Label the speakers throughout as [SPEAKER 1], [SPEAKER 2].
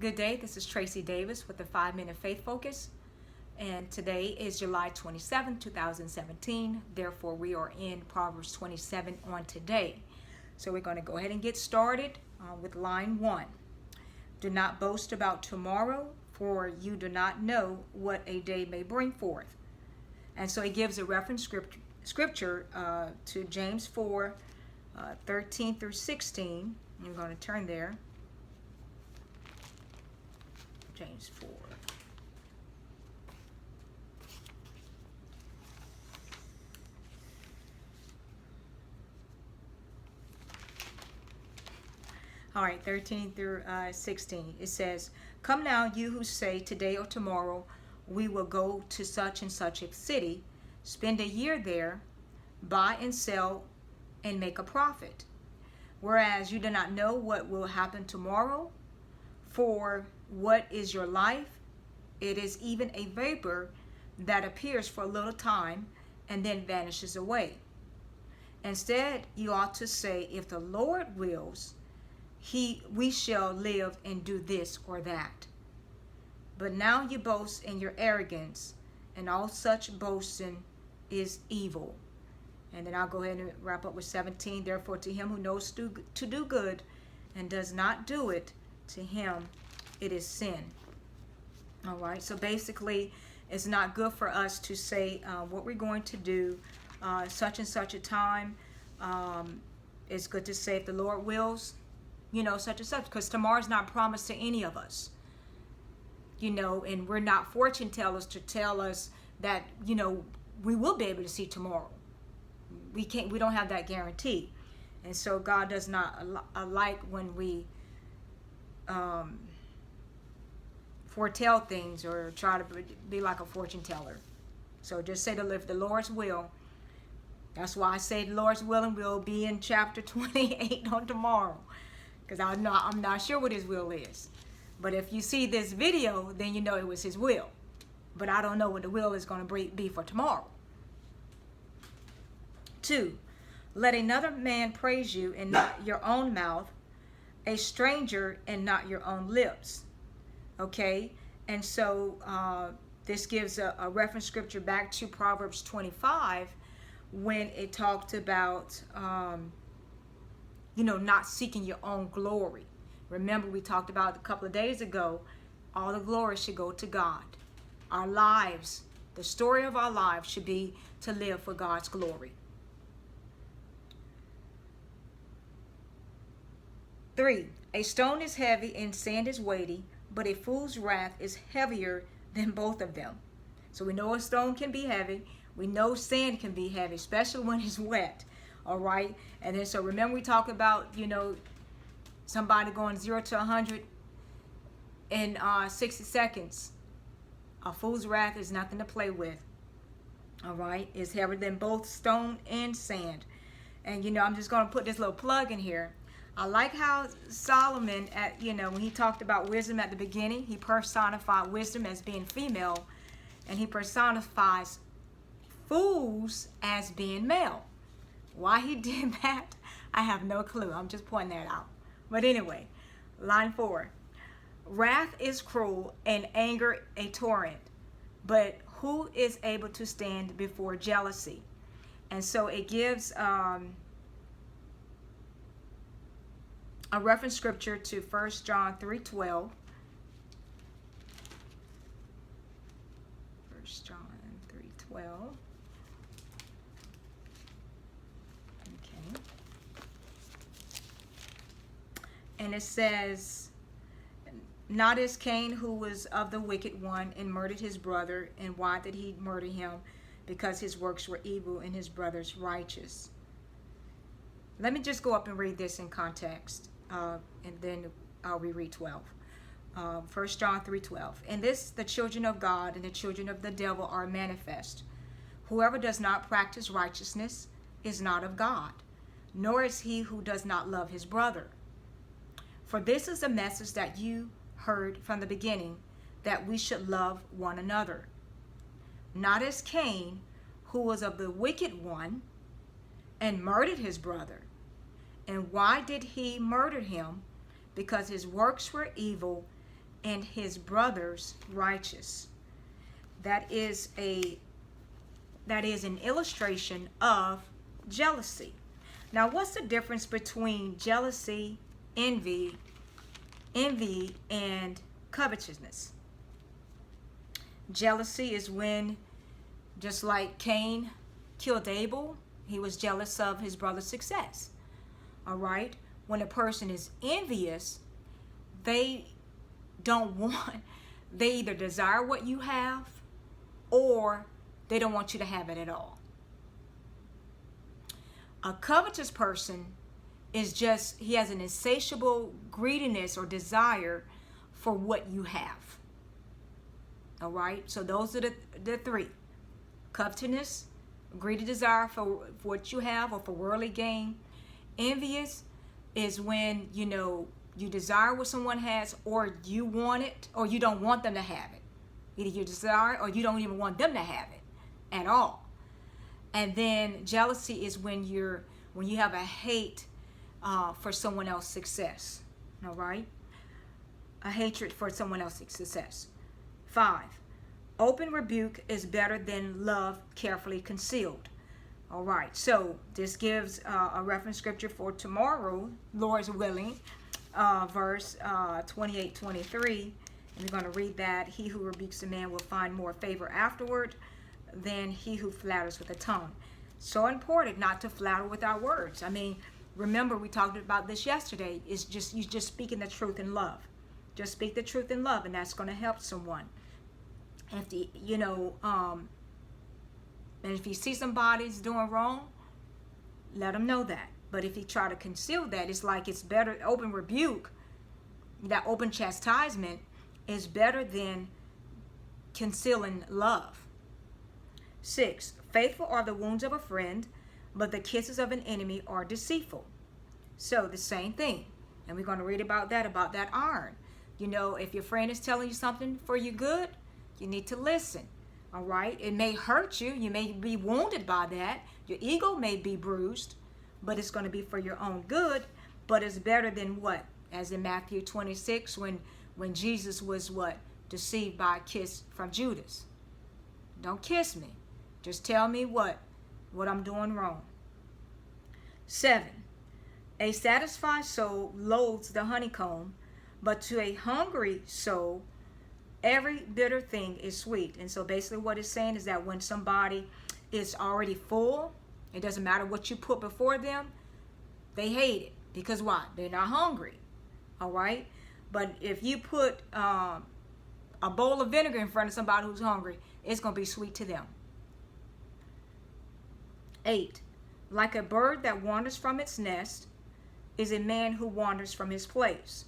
[SPEAKER 1] Good day. This is Tracy Davis with the 5-Minute Faith Focus. And today is July 27, 2017. Therefore, we are in Proverbs 27 on today. So we're going to go ahead and get started with line 1. Do not boast about tomorrow, for you do not know what a day may bring forth. And so he gives a reference scripture to James 4, 13 through 16. I'm going to turn there. James 4. All right, 13 through 16. It says, "Come now, you who say, today or tomorrow, we will go to such and such a city, spend a year there, buy and sell, and make a profit. Whereas you do not know what will happen tomorrow, for what is your life? It is even a vapor that appears for a little time and then vanishes away. Instead, you ought to say, if the Lord wills, we shall live and do this or that. But now you boast in your arrogance, and all such boasting is evil." And then I'll go ahead and wrap up with 17. "Therefore, to him who knows to do good and does not do it, to him it is sin." All right, so basically it's not good for us to say what we're going to do such and such a time. It's good to say, if the Lord wills, such and such, because tomorrow's not promised to any of us, and we're not fortune tellers to tell us that we will be able to see tomorrow. We don't have that guarantee. And so God does not like when we foretell things or try to be like a fortune teller. So just say, if the Lord's will. That's why I say the Lord's willing, we'll be in chapter 28 on tomorrow, because I'm not sure what his will is. But if you see this video, then you know it was his will. But I don't know what the will is going to be for tomorrow. 2, let another man praise you and not your own mouth, a stranger and not your own lips. Okay, and so this gives a reference scripture back to Proverbs 25, when it talked about not seeking your own glory. Remember, we talked about a couple of days ago, all the glory should go to God. Our lives, the story of our lives, should be to live for God's glory. 3, a stone is heavy and sand is weighty, but a fool's wrath is heavier than both of them. So we know a stone can be heavy. We know sand can be heavy, especially when it's wet. All right. And then, so remember, we talked about, somebody going 0 to 100 in 60 seconds. A fool's wrath is nothing to play with. All right. It's heavier than both stone and sand. And, I'm just going to put this little plug in here. I like how Solomon, when he talked about wisdom at the beginning, he personified wisdom as being female, and he personifies fools as being male. Why he did that, I have no clue. I'm just pointing that out. But anyway, line 4. Wrath is cruel and anger a torrent, but who is able to stand before jealousy? And so it gives a reference scripture to 1 John 3:12. 1 John 3:12. Okay. And it says, "Not as Cain, who was of the wicked one and murdered his brother. And why did he murder him? Because his works were evil and his brother's righteous." Let me just go up and read this in context. And then I'll reread 12. 1 John 3:12. "In this the children of God and the children of the devil are manifest. Whoever does not practice righteousness is not of God, nor is he who does not love his brother. For this is the message that you heard from the beginning, that we should love one another. Not as Cain, who was of the wicked one and murdered his brother. And why did he murder him? Because his works were evil and his brother's righteous. That is an illustration of jealousy. Now, what's the difference between jealousy, envy, and covetousness? Jealousy is when, just like Cain killed Abel, he was jealous of his brother's success. All right? When a person is envious, they either desire what you have, or they don't want you to have it at all. A covetous person is just, he has an insatiable greediness or desire for what you have. All right? So those are the three. Covetousness, greedy desire for what you have or for worldly gain. Envious is when, you desire what someone has, or you want it, or you don't want them to have it. Either you desire or you don't even want them to have it at all. And then jealousy is when you have a hate for someone else's success. All right? A hatred for someone else's success. 5. Open rebuke is better than love carefully concealed. All right, so this gives a reference scripture for tomorrow, Lord's willing, verse 28-23. And we're going to read that. He who rebukes a man will find more favor afterward than he who flatters with the tongue. So important not to flatter with our words. I mean, remember we talked about this yesterday. It's just, you just speaking the truth in love. Just speak the truth in love, and that's going to help someone. And if you see somebody's doing wrong, let them know that. But if you try to conceal that, it's like it's better, open rebuke, that open chastisement is better than concealing love. 6. Faithful are the wounds of a friend, but the kisses of an enemy are deceitful. So the same thing. And we're going to read about that iron. If your friend is telling you something for your good, you need to listen. All right? It may hurt you. You may be wounded by that. Your ego may be bruised, but it's going to be for your own good. But it's better than what? As in Matthew 26, when Jesus was what? Deceived by a kiss from Judas. Don't kiss me. Just tell me what I'm doing wrong. 7. A satisfied soul loathes the honeycomb, but to a hungry soul, every bitter thing is sweet. And so basically what it's saying is that when somebody is already full, it doesn't matter what you put before them, they hate it. Because why? They're not hungry. All right? But if you put a bowl of vinegar in front of somebody who's hungry, it's going to be sweet to them. 8. Like a bird that wanders from its nest is a man who wanders from his place.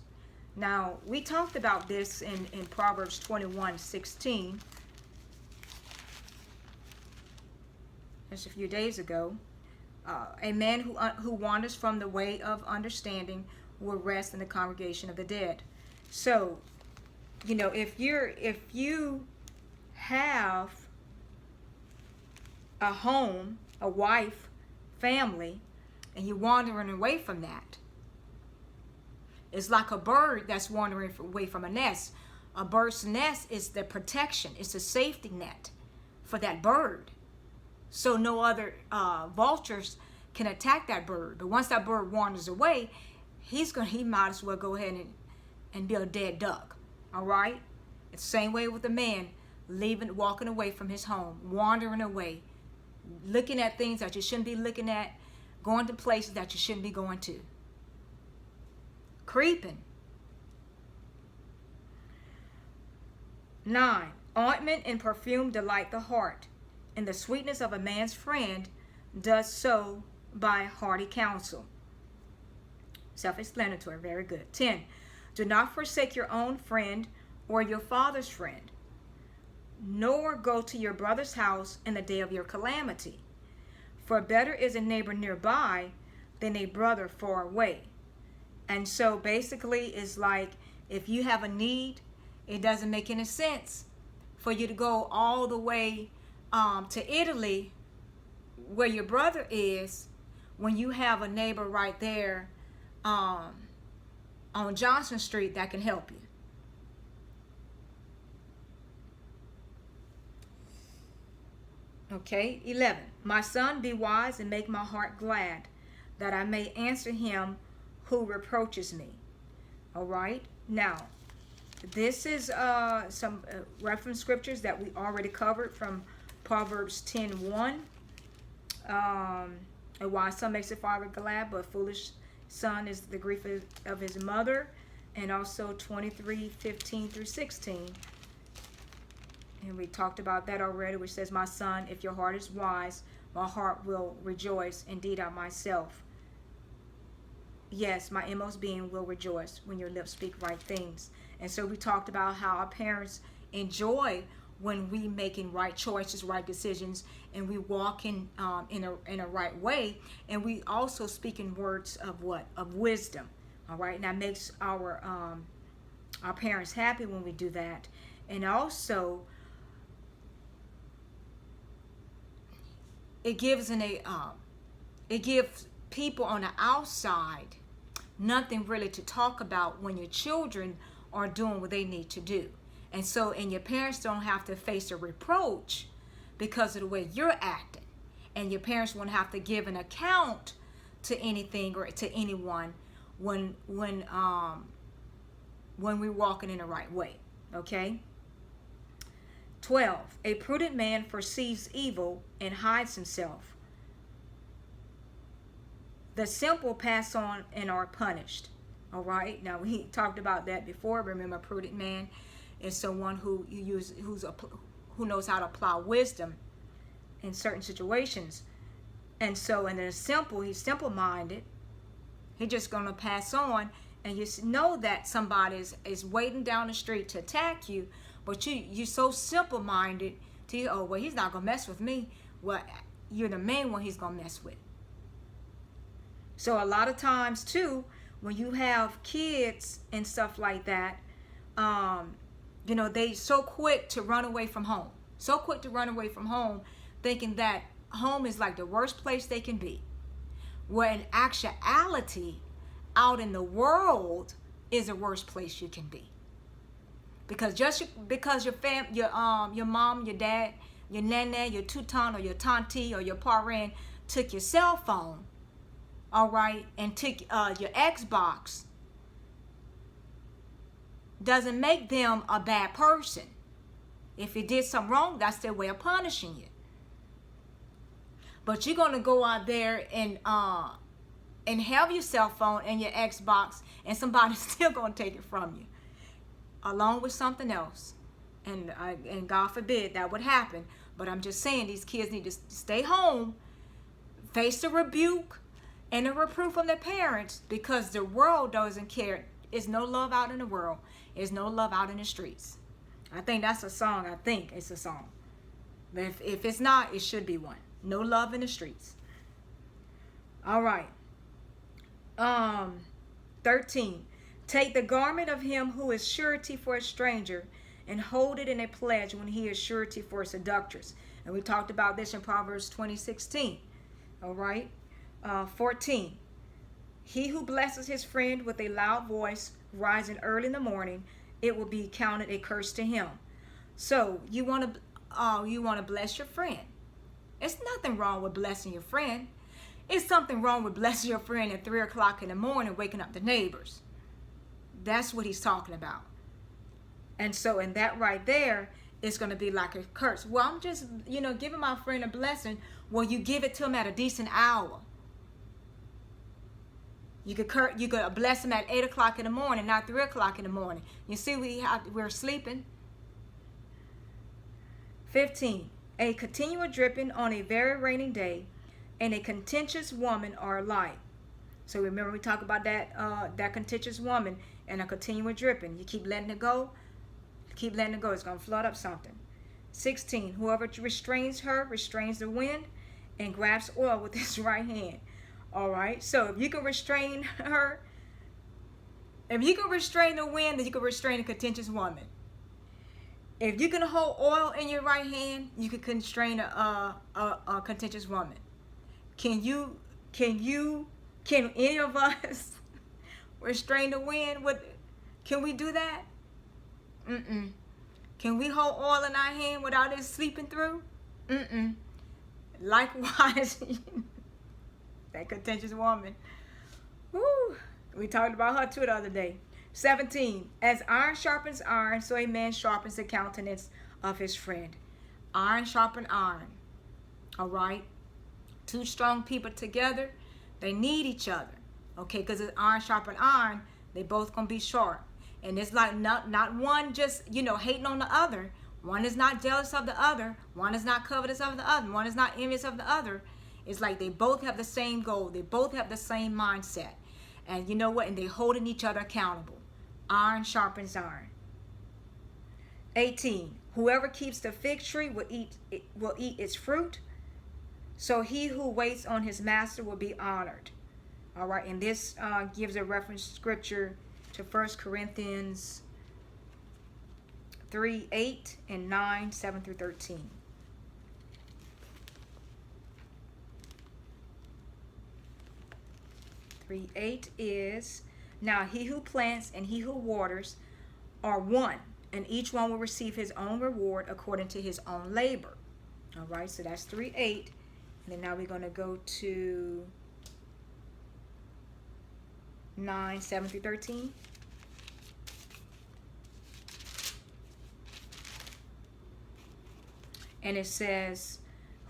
[SPEAKER 1] Now, we talked about this in Proverbs 21:16 just a few days ago. A man who wanders from the way of understanding will rest in the congregation of the dead. So, if you have a home, a wife, family, and you're wandering away from that, it's like a bird that's wandering away from a nest. A bird's nest is the protection. It's a safety net for that bird. So no other vultures can attack that bird. But once that bird wanders away, he might as well go ahead and be a dead duck. All right? It's the same way with a man walking away from his home, wandering away, looking at things that you shouldn't be looking at, going to places that you shouldn't be going to. Creeping. 9. Ointment and perfume delight the heart, and the sweetness of a man's friend does so by hearty counsel. Self-explanatory, very good. 10. Do not forsake your own friend or your father's friend, nor go to your brother's house in the day of your calamity. For better is a neighbor nearby than a brother far away. And so basically it's like if you have a need, it doesn't make any sense for you to go all the way to Italy where your brother is when you have a neighbor right there on Johnson Street that can help you. Okay, 11. My son, be wise and make my heart glad, that I may answer him who reproaches me. All right. Now, this is some reference scriptures that we already covered from Proverbs 10:1. A wise son makes a father glad, but a foolish son is the grief of his mother. And also 23:15 through 16. And we talked about that already, which says, my son, if your heart is wise, my heart will rejoice. Indeed, I myself. Yes, my inmost being will rejoice when your lips speak right things. And so we talked about how our parents enjoy when we making right choices, right decisions, and we walk in a right way. And we also speaking words of what? Of wisdom. All right, and that makes our parents happy when we do that. And also, it gives it gives people on the outside nothing really to talk about when your children are doing what they need to do. And so, and your parents don't have to face a reproach because of the way you're acting. And your parents won't have to give an account to anything or to anyone when we're walking in the right way. Okay? 12. A prudent man foresees evil and hides himself. The simple pass on and are punished. All right. Now we talked about that before. Remember, a prudent man is someone who who knows how to apply wisdom in certain situations. And so, and then simple, he's simple-minded. He's just going to pass on, and you know that somebody is waiting down the street to attack you, but you're so simple-minded to you. Oh well, he's not going to mess with me. Well, you're the main one he's going to mess with. So a lot of times too, when you have kids and stuff like that, you know, they so quick to run away from home. So quick to run away from home, thinking that home is like the worst place they can be. Where in actuality, out in the world is the worst place you can be. Because because your mom, your dad, your nana, your tutan, or your tanti, or your parent took your cell phone, all right, and took your Xbox, doesn't make them a bad person. If you did something wrong, that's their way of punishing you. But you're gonna go out there and have your cell phone and your Xbox, and somebody's still gonna take it from you, along with something else. And God forbid that would happen. But I'm just saying, these kids need to stay home, face the rebuke and the reproof from their parents, because the world doesn't care. There's no love out in the world. There's no love out in the streets. I think that's a song. I think it's a song. But if it's not, it should be one. No love in the streets. All right. 13. Take the garment of him who is surety for a stranger, and hold it in a pledge when he is surety for a seductress. And we talked about this in Proverbs 20:16. All right. 14. He who blesses his friend with a loud voice, rising early in the morning, it will be counted a curse to him. So you want to bless your friend. It's nothing wrong with blessing your friend. It's something wrong with blessing your friend at 3 o'clock in the morning, waking up the neighbors. That's what he's talking about. And so, in that right there, it's going to be like a curse. Well, I'm just, giving my friend a blessing. Well, you give it to him at a decent hour. You could bless him at 8 o'clock in the morning, not 3 o'clock in the morning. You see, we're sleeping. 15. A continual dripping on a very rainy day, and a contentious woman are alike. So remember, we talk about that contentious woman and a continual dripping. You keep letting it go. Keep letting it go. It's going to flood up something. 16. Whoever restrains her restrains the wind and grabs oil with his right hand. All right. So if you can restrain her, if you can restrain the wind, then you can restrain a contentious woman. If you can hold oil in your right hand, you can constrain a contentious woman. Can any of us restrain the wind? Can we do that? Can we hold oil in our hand without it sleeping through? Likewise, that contentious woman. Woo. We talked about her too the other day. 17. As iron sharpens iron, so a man sharpens the countenance of his friend. Iron sharpens iron. All right? Two strong people together, they need each other. Okay? Because it's iron sharpens iron, they both going to be sharp. And it's like not one just, hating on the other. One is not jealous of the other. One is not covetous of the other. One is not envious of the other. It's like they both have the same goal. They both have the same mindset. And you know what? And they're holding each other accountable. Iron sharpens iron. 18. Whoever keeps the fig tree will eat its fruit. So he who waits on his master will be honored. All right. And this gives a reference scripture to 1 Corinthians 3, 8 and 9, 7 through 13. Three, 8 is, now he who plants and he who waters are one, and each one will receive his own reward according to his own labor. All right, so that's 3, 8. And then now we're going to go to 9, 7 through 13. And it says,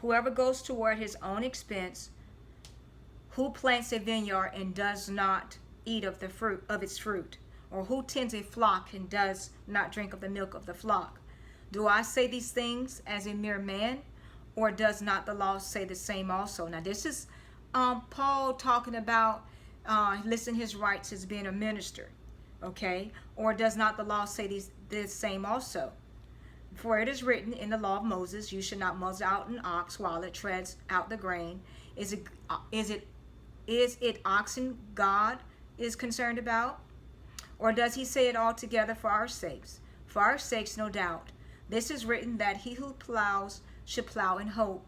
[SPEAKER 1] whoever goes toward his own expense, who plants a vineyard and does not eat of the fruit of its fruit, or who tends a flock and does not drink of the milk of the flock. Do I say these things as a mere man, or does not the law say the same also? Now this is Paul talking about listing his rights as being a minister, okay? Or does not the law say this same also? For it is written in the law of Moses, you should not muzzle out an ox while it treads out the grain. Is it oxen God is concerned about? Or does he say it altogether for our sakes? For our sakes, no doubt. This is written that he who plows should plow in hope,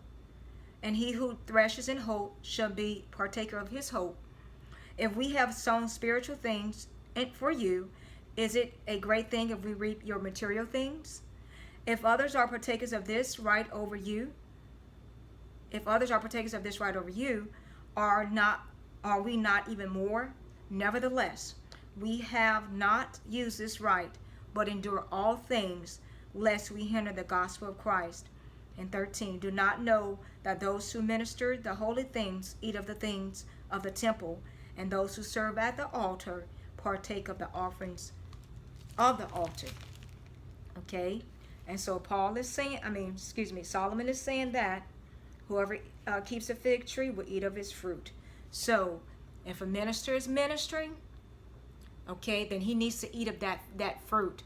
[SPEAKER 1] and he who threshes in hope shall be partaker of his hope. If we have sown spiritual things for you, is it a great thing if we reap your material things? If others are partakers of this right over you, are we not even more? Nevertheless, we have not used this right, but endure all things, lest we hinder the gospel of Christ. And 13, do not know that those who minister the holy things eat of the things of the temple, and those who serve at the altar partake of the offerings of the altar. Okay? And so Solomon is saying that whoever keeps a fig tree will eat of its fruit. So if a minister is ministering, okay, then he needs to eat of that fruit,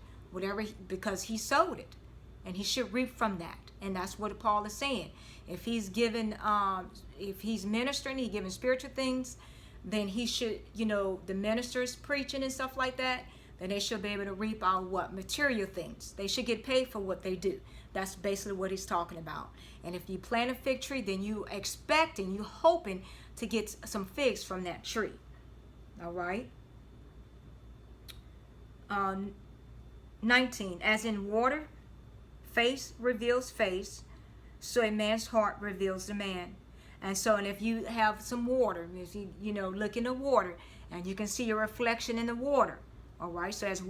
[SPEAKER 1] because he sowed it, and he should reap from that. And that's what Paul is saying. If he's ministering, he's giving spiritual things, then he should, the ministers preaching and stuff like that, then they should be able to reap out material things. They should get paid for what they do. That's basically what he's talking about. And if you plant a fig tree, then you expecting, you hoping to get some figs from that tree. All right. 19, as in water, face reveals face, so a man's heart reveals the man. And if you have some water, if you look in the water, and you can see your reflection in the water. All right, so as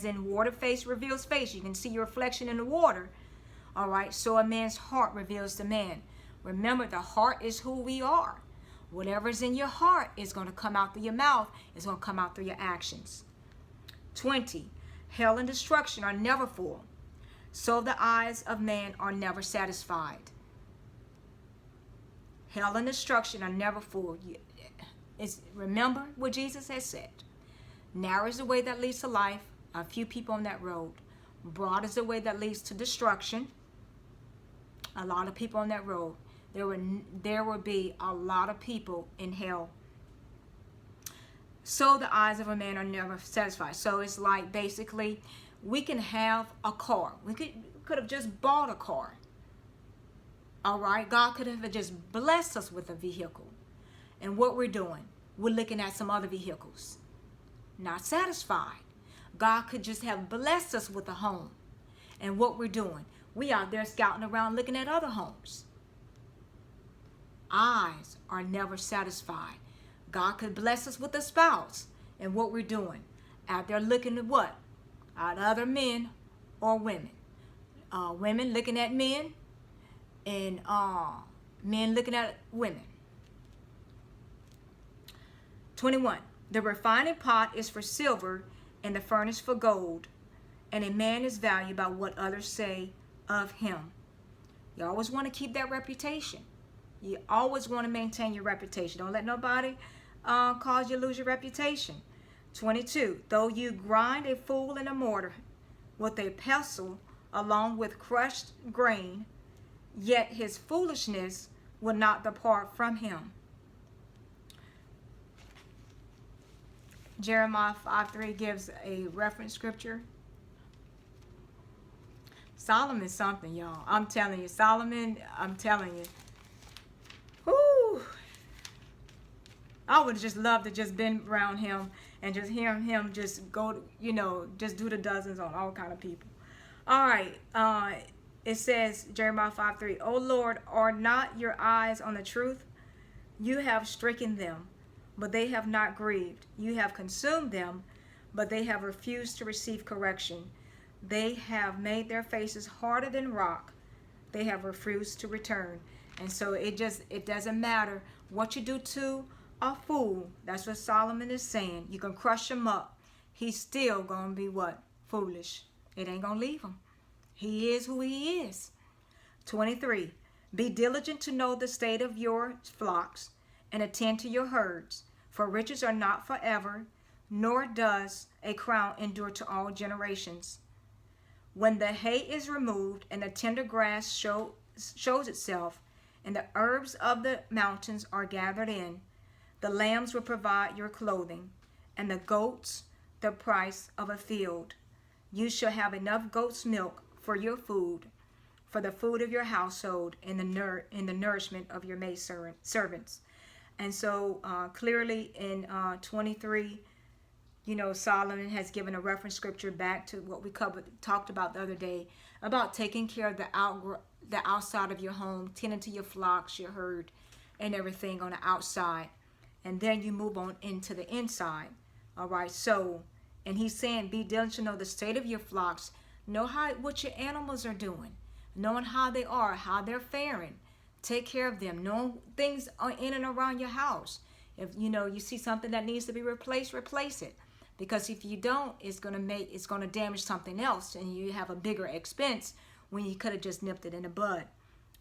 [SPEAKER 1] in water face reveals face, you can see your reflection in the water. All right, so a man's heart reveals the man. Remember, the heart is who we are. Whatever's in your heart is going to come out through your mouth. It's going to come out through your actions. 20, hell and destruction are never full, so the eyes of man are never satisfied. Hell and destruction are never full. Remember what Jesus has said. Narrow is the way that leads to life, a few people on that road. Broad is the way that leads to destruction, a lot of people on that road. There will be a lot of people in hell. So the eyes of a man are never satisfied. So it's like, basically, we can have a car. We could have just bought a car. All right, God could have just blessed us with a vehicle. And what we're doing, we're looking at some other vehicles. Not satisfied. God could just have blessed us with a home. And what we're doing, We out there scouting around looking at other homes. Eyes are never satisfied. God could bless us with a spouse, and what we're doing out there looking at what? At other men or women. Women looking at men, and men looking at women. 21. The refining pot is for silver, and the furnace for gold, and a man is valued by what others say of him. You always want to keep that reputation. You always want to maintain your reputation. Don't let nobody cause you to lose your reputation. 22. Though you grind a fool in a mortar with a pestle along with crushed grain, yet his foolishness will not depart from him. Jeremiah 5:3 gives a reference scripture. Solomon's something, y'all. I'm telling you. Solomon, I'm telling you. Whoo! I would just love to just been around him and just hear him just go, just do the dozens on all kind of people. All right. It says, Jeremiah 5:3, O Lord, are not your eyes on the truth? You have stricken them, but they have not grieved. You have consumed them, but they have refused to receive correction. They have made their faces harder than rock. They have refused to return. And so it doesn't matter what you do to a fool. That's what Solomon is saying. You can crush him up. He's still going to be what? Foolish. It ain't going to leave him. He is who he is. 23. Be diligent to know the state of your flocks and attend to your herds. For riches are not forever, nor does a crown endure to all generations. When the hay is removed and the tender grass shows itself, and the herbs of the mountains are gathered in, the lambs will provide your clothing, and the goats the price of a field. You shall have enough goat's milk for your food, for the food of your household, and the nourishment of your maidservants. And so clearly in 23, Solomon has given a reference scripture back to what we talked about the other day about taking care of the outside of your home, tending to your flocks, your herd, and everything on the outside. And then you move on into the inside. All right. So, and he's saying, be diligent to know the state of your flocks. Know what your animals are doing. Knowing how they are, how they're faring. Take care of them. Know things are in and around your house. If you see something that needs to be replaced, replace it. Because if you don't, it's gonna damage something else, and you have a bigger expense when you could have just nipped it in the bud.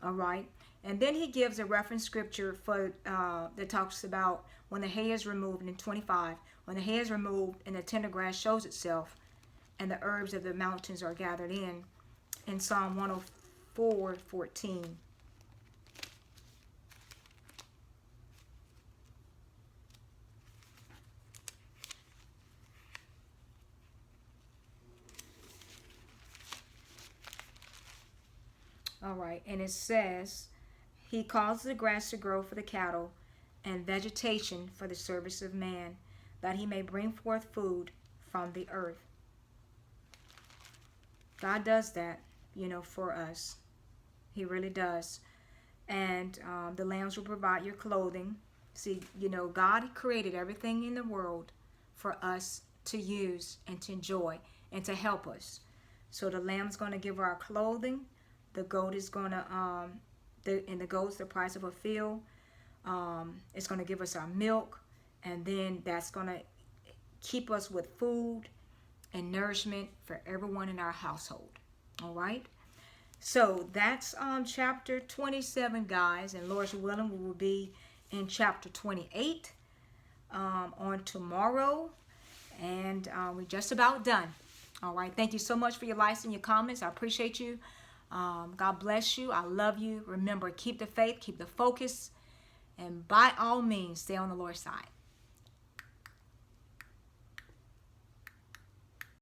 [SPEAKER 1] All right. And then he gives a reference scripture for that talks about when the hay is removed in 25. When the hay is removed and the tender grass shows itself, and the herbs of the mountains are gathered in Psalm 104:14. All right, and it says, he causes the grass to grow for the cattle and vegetation for the service of man, that he may bring forth food from the earth. God does that, for us. He really does. And the lambs will provide your clothing. See, God created everything in the world for us to use and to enjoy and to help us. So the lamb's going to give our clothing. The goat is going to, the goat's the price of a field. It's going to give us our milk. And then that's going to keep us with food and nourishment for everyone in our household. All right. So that's chapter 27, guys. And Lord's willing, we will be in chapter 28 on tomorrow. And we're just about done. All right. Thank you so much for your likes and your comments. I appreciate you. God bless you. I love you. Remember, keep the faith, keep the focus, and by all means, stay on the Lord's side.